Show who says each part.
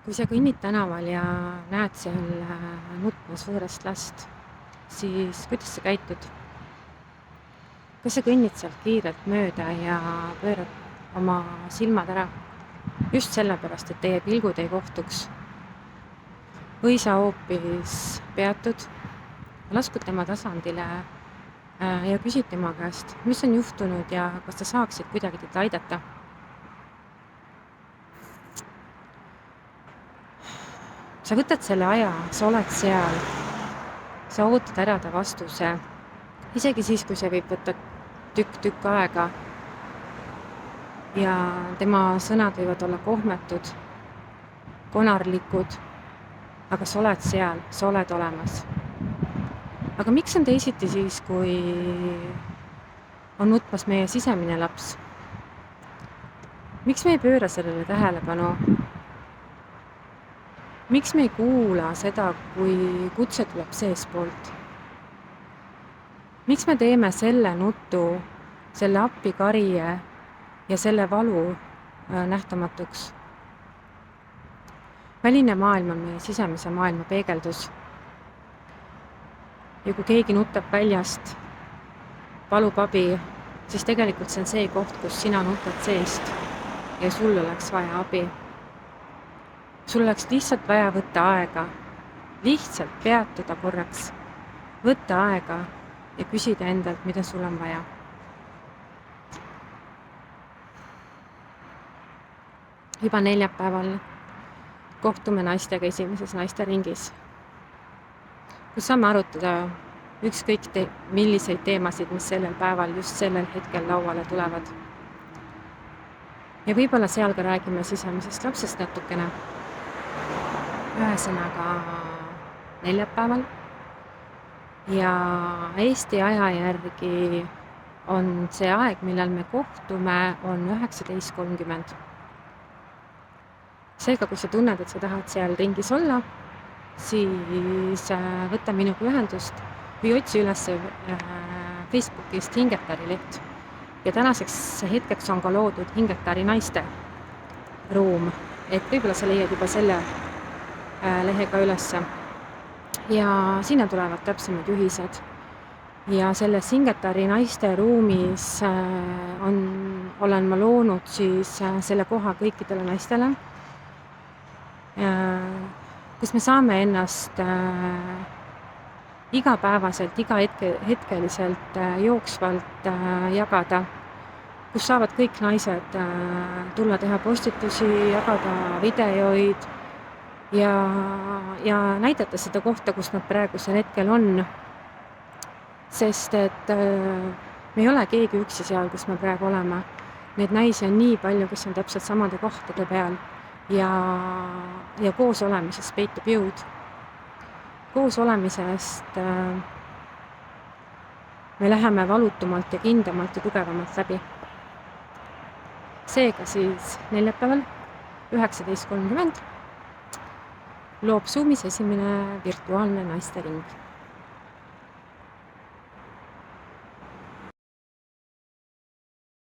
Speaker 1: Kui sa kõnnid tänaval ja näed seal nutmas võõrast last, siis kuidas sa käitud? Kas sa kõnnid sealt kiirelt mööda ja pöörad oma silmad ära just sellepärast, et teie pilgud ei kohtuks? Või sa hoopis peatud, laskud tema tasandile ja küsid tema käest, mis on juhtunud ja kas sa saaksid kuidagi teda aidata? Sa võtad selle aja, sa oled seal, sa ootad ära ta vastuse, isegi siis, kui see võib võtta tükk aega ja tema sõnad võivad olla kohmetud, konarlikud, aga sa oled seal, sa oled olemas. Aga miks on teisiti siis, kui on nutmas meie sisemine laps? Miks me ei pööra sellele tähelepanu? Miks me ei kuula seda, kui kutse tuleb seespoolt? Miks me teeme selle nutu, selle appikarje ja selle valu nähtamatuks? Väline maailm on meie sisemise maailma peegeldus. Ja kui keegi nutab väljast, palub abi, siis tegelikult see on see koht, kus sina nutad seest ja sul oleks vaja abi. Sul oleks lihtsalt vaja võtta aega, lihtsalt peatuda korraks, võtta aega ja küsida endalt, mida sul on vaja. Juba neljapäeval kohtume naistega esimeses naisteringis, kus saame arutada ükskõik milliseid teemasid, mis sellel päeval just sellel hetkel lauale tulevad. Ja võib-olla seal ka räägime sisemisest lapsest natukene. Ühesõnaga neljapäeval ja Eesti aja järgi on see aeg, millal me kohtume, on 19:30. Seega, kui sa tunned, et sa tahad seal ringis olla, siis võta minuga ühendust või otsi üles Facebookist Hingetari leht. Ja tänaseks hetkeks on ka loodud Hingetari naiste ruum, et võib-olla sa leiad juba selle lehega ülesse ja sinna tulevad täpsemad juhised. Ja selles Hingetari naiste ruumis olen ma loonud siis selle koha kõikidele naistele, kus me saame ennast igapäevaselt, hetkeliselt jooksvalt jagada, kus saavad kõik naised tulla teha postitusi, jagada videoid ja näidata seda kohta, kus nad praegusel hetkel on. Sest et me ei ole keegi üksi seal, kus me praegu oleme. Neid naisi on nii palju, kes on täpselt samade kohtade peal ja koos olemisest peitub jõud. Koos olemisest me läheme valutumalt ja kindlamalt ja tugevamalt läbi. Seega siis neljapäeval 19:30 loob Zoomis esimene virtuaalne naistering.